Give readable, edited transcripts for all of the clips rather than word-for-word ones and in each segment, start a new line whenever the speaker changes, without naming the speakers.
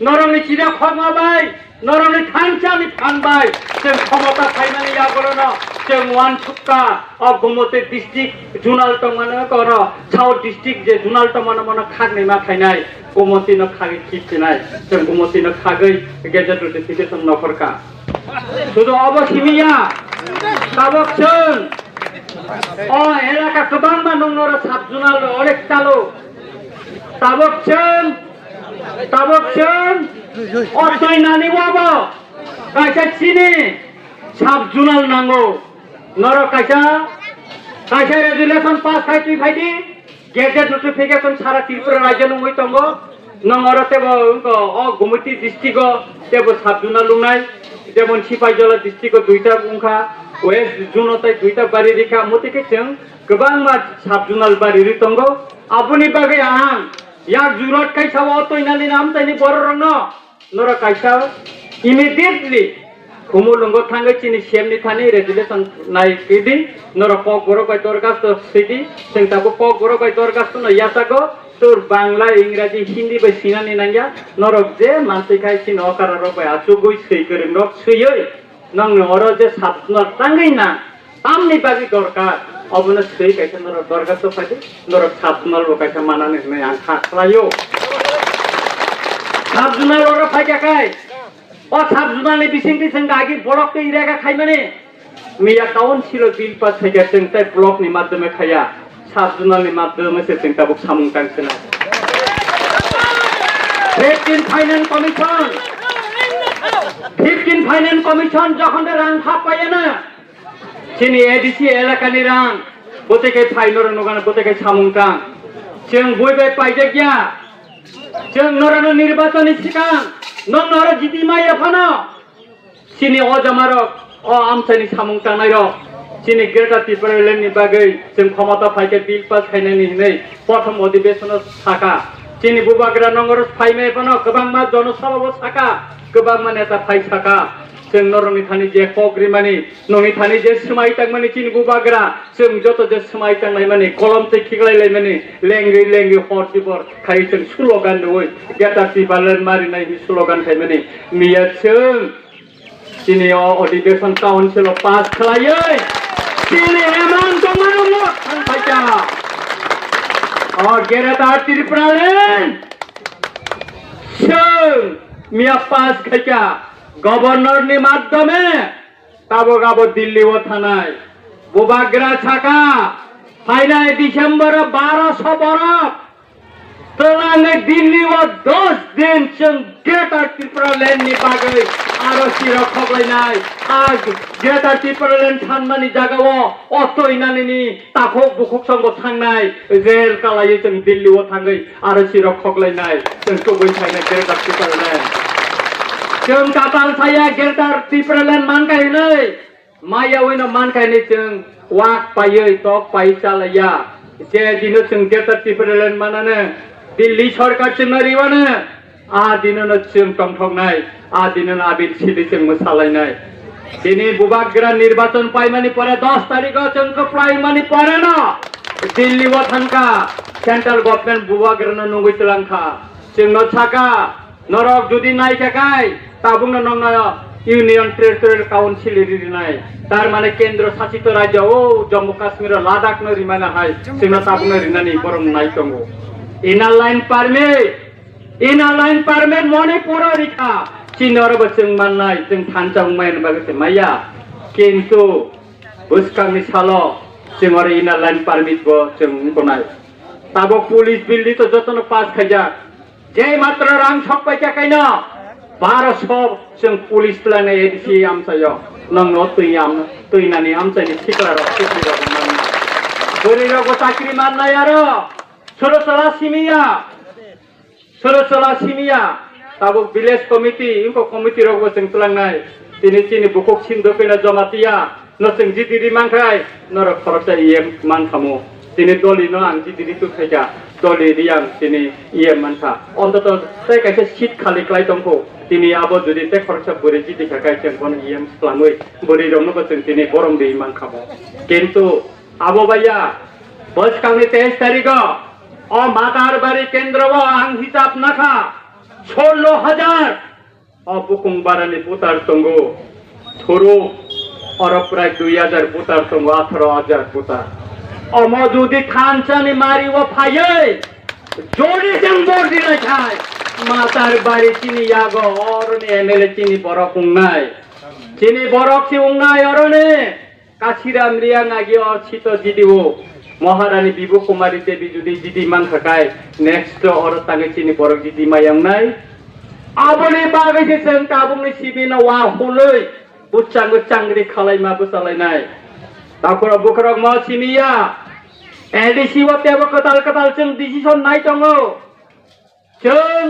नरमनि चिरा खमाबाय नरमनि थांचानि फानबाय जों क्षमता फाइनानि आगरन जों वान सुक्का गमते डिस्ट्रिक्ट जुनाल टमानो कर साउथ डिस्ट्रिक्ट जे जुनाल टमानो मन खागनै मा खायनाय गमतिनो खागै खिथिनाय जों गमतिनो खागै गेजेट नोटिफिकेशन नखरका শুধু অবসীমিয়া তাবকছন ও এলাকা গোबां মানুষর সাবজুনাল অনেক চালু তাবকছন অতই নানি বাবা কাইসা চিনি সাবজুনাল নাঙ্গো নর কাইসা resolution pass Khaiti ফাইদি gazette notification সারা ত্রিপুরা রাজ্য নই তঙ্গ নংরতে ও গুমতি ডিস্ট্রিক্ট তেবো সাবজুনাল লুনাই যেমন সিপাহীজলা ডিস্ট্রিক্ট দুইটা বুंखा ওয়েস্ট জোনতাই দুইটা বাড়ি রেখা মতিকে जों गोबां मा साबजुनाल बारि रितंगो आबुनि बागै आं याक जुरत काइसा अतयनानि नाम ताइनि बररन नर काइसा इमिडिएटली खुमुलंगो थांगै चिनि सेमनि थानि रेजुलेशन नाय किदि नर पक बर बाय दरगास्त सिदि जों ताबो पक बर बाय दरगास्त न यासागो তোর বাংলা ইংরেজি হিন্দি বাই সিনানি নাঙ্গা নরক যে মানসি খাই সিন অকার রবাই আচু গই সেই করে নক সইই নং নর যে সাবনার টাঙ্গই না তামনি বাগি দরকার অবনে সেই কাইছে নর দরকার তো ফাইদে নরক সাবনাল রকাইছে মানানে নাই আং খাখলায়ো সাবনাল ওর ফাইকা কাই ও সাবনালে বিসিংতি সঙ্গ আগে ব্লক তে ইরাগা খাই মানে মিয়া টাউন ছিল বিল পাস থেকে जों তাই ব্লক নি মাধ্যমে খায়া সাবজুনালनि माध्यमे से जों ताबुक सामुं कांसना 15 फाइनान्स कमिशन যখন রাং থাপায় না চিনি এডিসি এলাকানি রাং বতেকে ফাইনর নগানা বতেকে সাमुं কাং जों বইবাই পাইজে গিয়া जों নরানো নির্বাচনী সিকাং নর জিতি মাইয়া ফানো চিনি অজামারক ও আমসানি সাमुं কানাইর চিনি গ্রেটার ত্রিপুরাল্যান্ডनि बागै जों क्षमता फाइके बिल पास खायनायनि नै प्रथम अधिवेशन साका चिनि बुबाग्रा नंगर फाइमे पनो गोबां मा जनसभाबो साका गोबां मा नेता फाइ साका जों नरनि थानि जे कग्रिमानि ननि थानि जे समायतां माने चिनि बुबाग्रा जों जत जे समायतां नाय माने कलम ते खिगलायलाय माने लेंगै हरसिबर खाय जों स्लोगान दवै ग्रेटार त्रिपुराल्যান্ড मारिनाय स्लोगान खाय माने मिया जों चिनि अधिवेशन काउन्सिल पास खालायै चिनि एमान दमानो थांफायजा और गेरेटार त्रिपुराल्যান্ড जों मिया पास खायजा गवर्नरनि माध्यमे ताबो गाबो दिल्लीओ थानाय बुबाग्रा छाका फाइनाय डिसेम्बर 1200 बरफ तलांगे दिल्लीओ 10 दिन जों गेरेटार त्रिपुराल्যান্ডनि बागै आर'जि रखबलायनाय आज गेरेटार त्रिपुराल्যান্ড थानमानि जागायाव अतयनानि ताखक बुखक संग थांनाय जेल कालायै जों दिल्लीआव थाङै आर'जि रखबलायनाय जों सबै थायनाय गेरेटार त्रिपुराल्যান্ড जों काटाल साया गेरेटार त्रिपुराल्যান্ড मानखायनै मायावैनो मानखायनै जों वाक पायै तक पाइ चालाया जे दिनो जों गेरेटार त्रिपुराल्যান্ড मानानो दिल्ली सरकार जों रिवानो आ दिननो जों टंटंनाय आ दिननो आबिर सिलि जों मोसालायनाय दिनै बुबाग्रा निर्वाचन पाइमानि परे 10 तारिखआव जोंखौ प्राइमानि परे न दिल्लीआव थांखा सेन्ट्रेल गभर्नमेन्ट बुबाग्रानो नंगैतलांखा जोंनो थाखा नरक जुदि नायखाखाय ताबुंनो नंनाय ইউনিয়ন টেরিটরিয়াল কাউন্সিল রিনাই তার মানে কেন্দ্র শাসিত রাজ্য ও জম্মু কাশ্মীর লাদাখ ন রিমানা হাই जोंना ताबुंनो रिनानि बरम नायतंगो इनार लाइन पारमेन्ट मणिपुर रिखा चिनरबो जों माननाय जों थानजां मायन बागसे माया किन्तु बुसकांनि सालो जों आरो इनार लाइन पारमिट बो जों गनाय ताबो पुलिस बिल्डिं तो जतन पास खायजा जे मात्र रां सकबाय जाखायनो 1200 जों पुलिस प्लाने एडिसि आमसायो नंनो तैनानि आमसायनि सिक्लार सिक्लिराव बोरैरावबो साख्रि माननाय आरो सरसला सिमिया ताबो विलेज कमिटी इनको कमिटी रगबो जों तुलांनाय दिनै चिनि बुखक सिन्दो पेना जमातिया नसों जिदिरि मानखाय नर खरचा इएम मानखामो दिनै दलिनो आं जिदिरि तुखायजा दलिरि आं दिनै इएम मानखा अन्तत तै कायसे सिट खालि क्लाय दंखौ दिनै आबो जुदि तै खरचा बोरै जिदि खाय जों बन इएम खालामै बोरै रंनो जों दिनै गरम दै मानखामो किन्तु आबो बाया बसकांनि 23 तारिखआव मातारबारी केन्द्रआव आं हिसाब नाखा 16,000 অপুকুং বারানি পুতার তঙ্গ থরু অর প্রায় 2,000 পুতার তঙ্গ 18,000 পুতার অমজুদি খানচানি মারি ও ফাইয়ে জোরে জঙ্গর দিলে খায় মাতার বাড়ি চিনি ইয়াগ অরনে এমএলএ চিনি বরকুং নাই চিনি বরক সিউং নাই অরনে কাছিরাম রিয়া নাগি অচিত জিদিও মহারানী বিভু কুমারী দেবী যদি জিদি মান থাকায় নেক্সট অর তাঙ্গে চিনি বরক জিদি মায়াং নাই আবনি বাগैसे जों काबुंनि सिबिना वा हुलै बुचांग चांग्रि खालायमा बुसालायनाय ताखर बुखरक म सिमिया एडिसि वा पेबो कताल कताल जों डिसिसन नाय दङ जों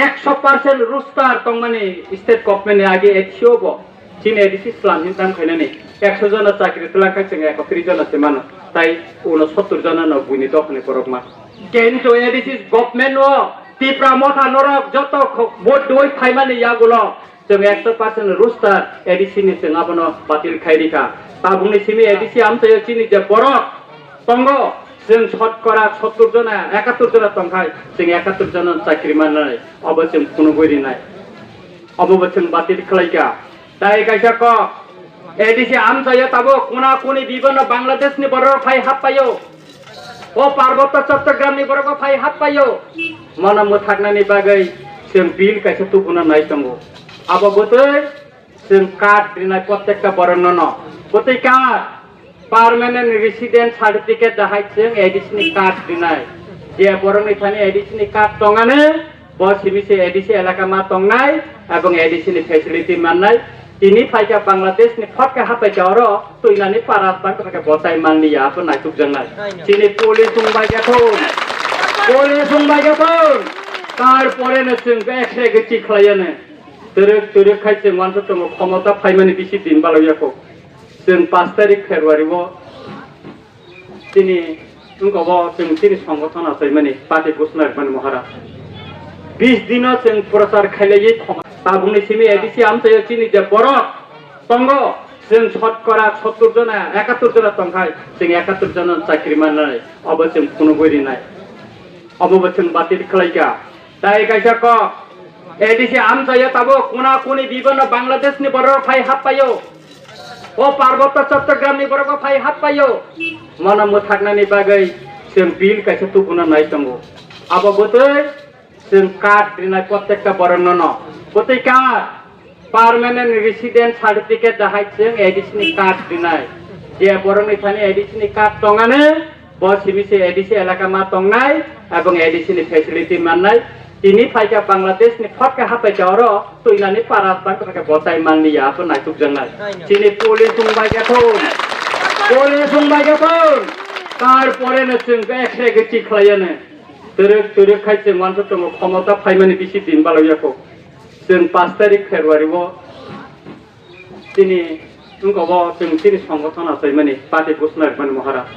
100% रुस्टार तंमाने स्टेट गभर्नमेन्ट आगे एथियोबो चिन एडिसि स्लामनि दाम खायनानै 100 जना चाकरि तलाखा जों 31 जना से मानो ताई 69 जना न बुनि दखने परकमा केन्टो एडिसि गभर्नमेन्ट व टिप्रा मथा नरक जत भोट दय फाइमानि यागुलो जों 100% रुस्टार एडिसिनि जों आबनो बातिल खायरिखा ताबुंनि सिमि एडिसि आमसाय चिनि जे बरक तंग जों शतकरा 70 जना 71 जना तंखाय जों 71 जना चाकरि माननाय अब जों खुनु गयरिनाय अब जों बातिल खालायगा ताई कायसा क एडिसि आमसाय ताबो कोना कोनि विभिन्न बांग्लादेशनि बरक फाइ हापायो ओ पार्वत्य चट्टग्रामनि बरक फाइ हापायो मन मुथाकनानि बागै जों बिल कायसा तुकुना नाय दङ अब बोतै जों कार्ड दिनाय प्रत्येकटा बरनन बोतै कार्ड पार्मानेंट रेसिडेंट सार्टिफिकेट दाहाय जों एडिसनि कार्ड दिनाय जे बरंनि थानि एडिसनि कार्ड दङाने बसिमिसे एडिसि एलाका मा दंनाय एबं एडिसनि फेसिलिटी माननाय तिनि फाइका बांग्लादेशनि फटका हापाय जावरो तुइनानि पारास बांका बसाय माननिया आपन नायथुक जंनाय तिनि पुलिस सुंबाय गाथोन तारपरे न जों बेखे गति खालायनो तोरक खाय जों मानसो दङ क्षमता फाइमानि बिसि दिन बालायाखौ जों 5 तारिख फेब्रुवारियाव तिनि उनखौबो जों तिनि संगठन आसाय माने पार्टी घोषणा माने महाराज 20 दिन जों प्रचार खायलायै ताबुंनि सिमि एडिसि आमसाय चिनि जे बरक तंग जों शतकरा 70 जना 71 जना तंखाय जों 71 जना चाकरि माननाय अब जों खुनु गयरिनाय अब जों बातिल खालायगा ताई कायसा क एडिसि आमसाय ताबो कोना कोनि विभिन्न बांग्लादेशनि बरक फाइ हापायो ओ पार्वत्य चट्टग्रामनि बरक फाइ हापायो मन मुथाकनानि बागै जों बिल कायसा तुकुना नाय दङ अब बोतै जों कार्ड दिनाय प्रत्येकटा बरनन बोतै कार्ड पार्मानेंट रेसिडेंट सार्टिफिकेट दाहाय जों एडिसनि कार्ड दिनाय जे बरंनि थानि एडिसनि कार्ड दङाने बसिमिसे एडिसि एलाका मा दंनाय एबं एडिसनि फेसिलिटी माननाय तिनि फाइका बांग्लादेशनि फटका हापाय जावरो तुइनानि पारास बांका बसाय माननिया आपन नायथुक जंनाय चिनि पुलिस सुंबाय गाथोन तारपरे न जों बेखे गति खालायनो तोरक खाय जों मानसो दङ क्षमता फाइमानि बिसि दिन बालायाखौ जों 5 तारिख फेब्रुवारियाव तिनि उनखौबो जों तिनि संगठन आसाय माने पार्टी घोषणा माने महाराज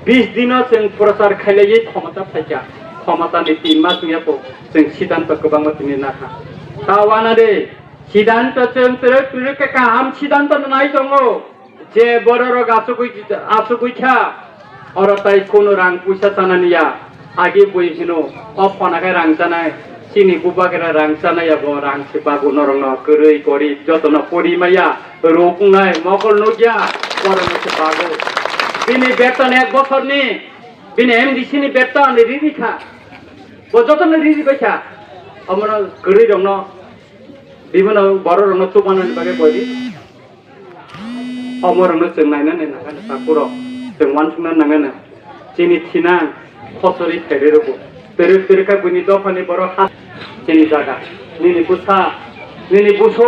20 दिन जों प्रचार खायलायै क्षमता फाइका क्षमतानि 3 मास नियाखौ जों सिद्धांत गोबां मतिनि नाखा तावाना दे सिद्धांत जों तोरक गाहाम सिद्धांत नाय दङ जे बररक आसुगुइखा अरताय कोनो रां पैसा जानानिया आगे बयहिनो अफनाखाय रां जानाय चिनि गुबागेरा रां जानायाबो रां सेबागु नरंन गोरै गरिब जतन परिमाया रोगनाय मकल नगिया परमसे बागो बिनि बेतन 1 बछरनि बिनि एमडिसिनि बेतन रिरिखा बजतन रिरिबायखा अमन गोरै दङ बिबन बर रंग तुबाननि बागे बयदि अमरनो जों नायनानै नागानो ताकुरो जों वानसुना नागानो चिनि थिना फसरी फेरेरबो तोरका बुनि दफानि बर हा चिनि जागा निनि बुसा निनि बुसु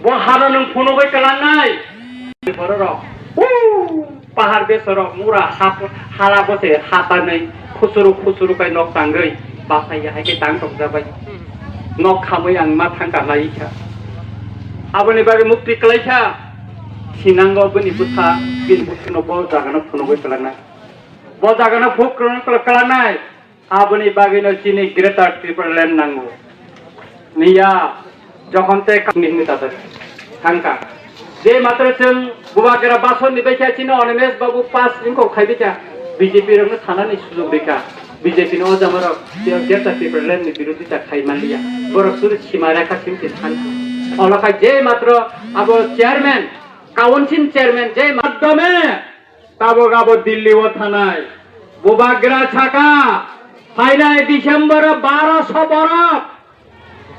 ब हारा नों फनबाय कलांनाय बर र पाहार बेसर मुरा हाला बसे हातानै खुसुरु काय नक तांगै बासाय हायके तां तक जाबाय नक खामै आं मा थांगा लायखा आबनि बागे मुक्ति कलायखा सिनांगो बुनि बुसा बिन बुसुनो ब जागानो फनबाय कलांनाय ब जागानो फुक्रन कलांनाय आबनि बागैनो चिनि ग्रेटर ट्रिपलैंड नांगौ निया जखन ते कामनि तादर थांका जे मात्र जों बुबागेरा बासन निबायखा चिनो अनमेश बाबू पास इनखौ खायबिखा बीजेपी रंनो थानानै सुजुग दैखा BJP ni ojamarok jeta Tripura ni birodita khaimania borok suri sima rekha simti than olakai je matro abo chairman council chairman je মাধ্যমে তাবো গাবো দিল্লি ও থানায় বুবাগ্রা ছাকা ফাইনাল ডিসেম্বর 1200 বরফ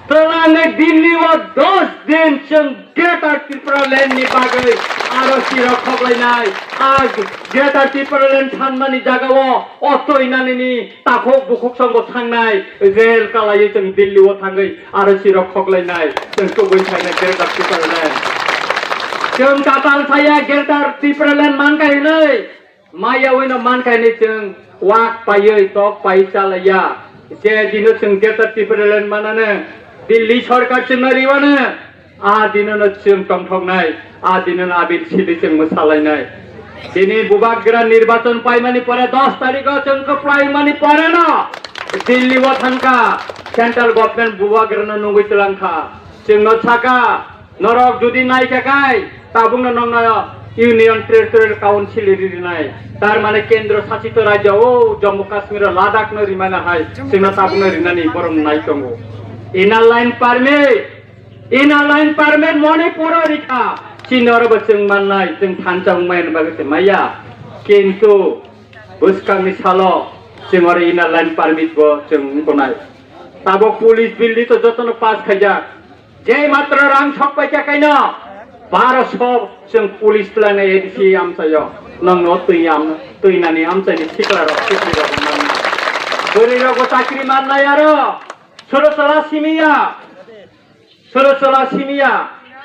তলাঙ্গে দিল্লি ও 10 দিন চং গ্রেটার ত্রিপুরা ল্যান্ড নি বাগৈ আরো শিরক্ষক লাইনাই আজ গ্রেটার ত্রিপুরা ল্যান্ড থানমানি জাগাও অতই নানিনি তাখক বুখক সঙ্গ থাंनाय রেল কালাই চং দিল্লি ও থাঙ্গৈ আরো শিরক্ষক লাইনাই চং তগৈ থাইনা গ্রেটার ত্রিপুরা ল্যান্ড चंग काताल साया गेरटार टिप्रलेन मानकाय नै माया वइनो मानकाय नै चंग वाक पायै तक पाइ चालया जे दिनो चंग गेरटार टिप्रलेन मानाने दिल्ली सरकार चंग रिवाने आ दिनो चंग टंगथंनाय आ दिनो आबिर सिदि चंग मोसालायनाय दिनै बुबाग्रा निर्वाचन पाइमानि परे 10 तारिख चंग प्राइमानि परे न दिल्ली व थानका सेंट्रल गवर्नमेंट बुबाग्रा न नंगै तलांखा चंग छाका नरक जुदि नायकाकाय ताबुंग नंगना यूनियन टेरिटोरियल काउंसिल रिनाय तार माने केंद्र शासित राज्य ओ जम्मू काश्मीर लादाख न रिमाना हाय सिंना ताबुंग रिनानि बरम नायतंगो इनार लाइन पारमिट मणिपुर रिखा चिनर बचंग माननाय जों थानचां मायन बागसे माया किन्तु बुसकांनि सालो जों आरो इनार लाइन पारमिट बो जों गनाय ताबो पुलिस बिल्डिं तो जतन पास खायजा जे मात्र रां छक पाइका कायनो 1200 जों पुलिस लाने एडिसि आमसायो नंनो तैनानि आमसानि सिक्लार सिक्लिर मान बोरै रगो चाकरि माननाय आरो सरसला सिमिया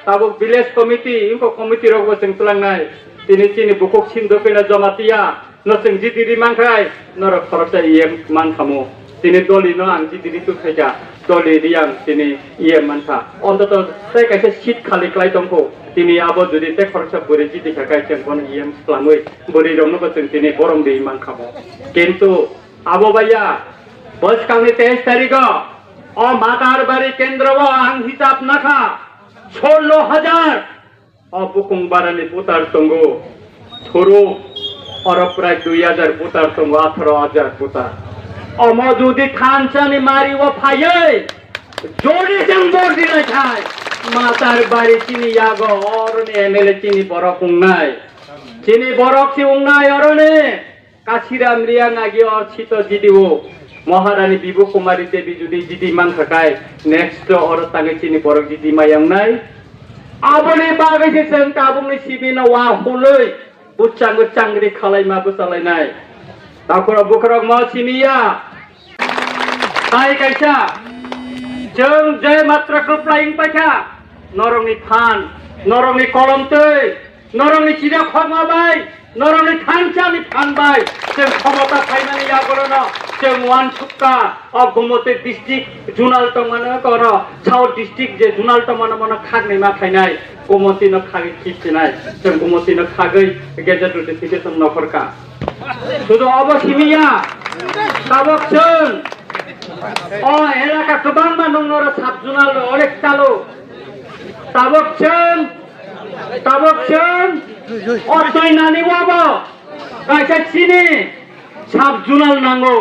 ताबो विलेज कमिटी इनको कमिटी रगो जों तलांनाय दिनै चिनि बुखक सिन्दो फैना जमातिया नसों जिदिरि मांखाय नर खरचा इएम मानखामो दिनै दलिनो आं जिदिरि तुखायजा दलि रियां दिनै इएम मानखा अन्तत तै कायसे सिट खालिख्लाय दंखौ दिनै आबो जुदि ते खरचा बोरै जिदि खाय जों कोन इएम खालामै बोरै दंनो जों दिनै गरम दै मानखामो किन्तु आबो बाया बसकांनि 23 तारिख अ मातारबारी केन्द्र आं हिसाब नाखा 16000 अ बुकुंबारानि पुतार तंगो थोरो और प्राय 2000 पुतार तंगो 18000 पुतार अम जुदि खानचानि मारि वो फायै जोड़ी जों बोर्डी नै थाय मातार बारी चिनी यागो अरने एमएलए चिनी बरक उंनाय चिनी बरक सि उंनाय अरने काशिराम रियां आगि अर्चित जिदिओ महारानी बिबु कुमारी देवी जुदि जिदि मांखाकाय नेक्स्ट और तांगे चिनी बरक जिदि मायांनाय आबने बागैसे जों ताबुंनि सिबिना वा हुलै उच्चांग चांग्रि खालायमा बुसालायनाय ताखरा बुखरक मा सिमिया ताइ कायसा जों जे मात्र क्रुप्लाइं पाइखा नरंनि थान नरंनि कलमतै नरंनि चिरा खमाबाय नरंनि थानचानि फानबाय जों क्षमता फाइनानि यागरन जों वान सुक्का अफ गुमते डिस्ट्रिक्ट जुनाल तमानो कर साउथ डिस्ट्रिक्ट जे जुनाल तमानो मन खागनै मा खायनाय गुमतिनो खागै खिथिनाय जों गुमतिनो खागै गेजेट नोटिफिकेशन नखरका শুধু অবসীমিয়া তাবকছন ও এলাকা গোबां মানুষর সাবজুনাল অনেক চালু তাবকছন অতই নানি বাবা কাইসা চিনি সাবজুনাল নাঙ্গো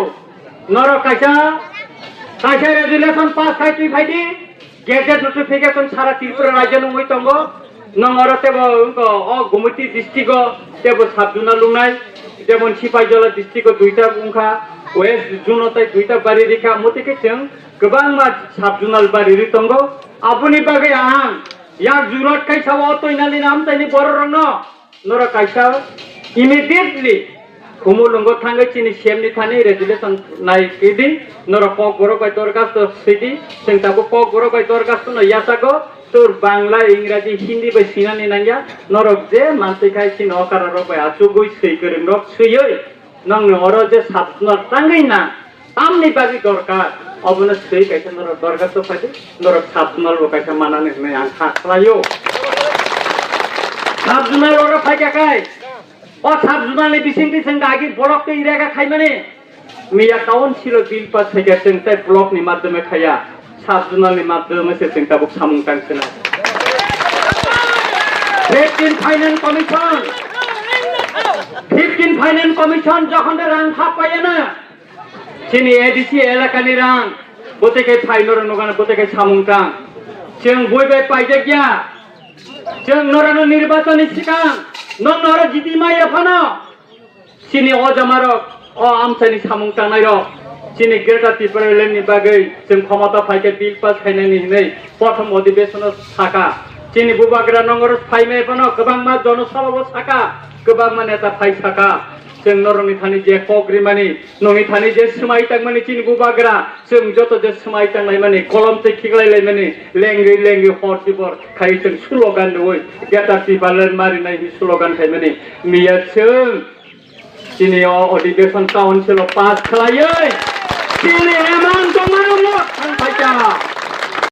নর কাইসা resolution pass Khaiti ফাইতি gazette notification সারা ত্রিপুরা রাজ্য নই তঙ্গ নংরতে অ গুমতি ডিস্ট্রিক্ট তেব সাবজুনাল লুনাই যেমন সিপাইजला डिस्ट्रिक्ट दुईटा बुंखा वेस्ट जुनताय दुईटा बारि रिखा मतिके जों गोबां मा साबजुनाल बारि रितंगो आबुनि बागै आं याक जुरत कायसा अतयनानि नाम ताइनि बररन नर कायसा इमिडिएटली कुमुलंगो थांगै चिनि सेमनि थानि रेजुलेशन नाय किदि नर क गरो बाय दरगास सिदि जों ताबो क गरो बाय दरगास न यासागो তোর বাংলা ইংরেজি হিন্দি বাই সিনানি নাঙ্গা নরক যে মানসি খাইছি নকার রবাই আচু গই সেই করে নক সইই নং নর যে সাতনার টাঙ্গই না আমনি বাগি দরকার অবন সেই কাইছে নর দরকার তো ফাইতে নরক সাতনার কাইছে মানানে নাই আং খাখলায়ো সাতনার ওর ফাইকা খাই ও সাতনানি বিসিংটি সঙ্গে আগে বড়ক তো ইরাগা খাই মানে মিয়া কাউন্সিল বিল পাস হয়ে গেছেন তাই ব্লক নি মাধ্যমে খাইয়া সাবজুনালनि माध्यम से जों दाबो सामुं दांसोना 15 फाइनेंस कमिशन যখন রাং খাপ পায় না sini edisi elakani rang boteke phainor nogana boteke samungtang जों बयबो पाइजागिया जों नरानो निर्वाचन सिगां नों नरा जिदिमाया फानो सिनि अजामारक अ आमसानि सामुं तांनायरक सिनि ग्रेटार टिपारेलनि बागै जों क्षमता फाइके बिल पास खायनायनि हिनै प्रथम अधिवेशनाव साका सिनि बुबाग्रा नंगर फाइमे फानो गोबां मा जनसभाबो साका गोबां मा नेता फाइ साका जों नरनि थानि जे कग्रिमानि नङि थानि जे समायतां माने चिन बुबाग्रा जों जत जे समायतांनाय माने कलम ते खिगलायलाय माने लेंगै लेंगै हरसिबर खाय जों स्लोगान दय गेटार टिपालेन मारिनाय हि स्लोगान खाय माने मिया जों चिनि अधिवेशन काउन्सिल पास खालायै चिनि एमान दमानो थांफायजा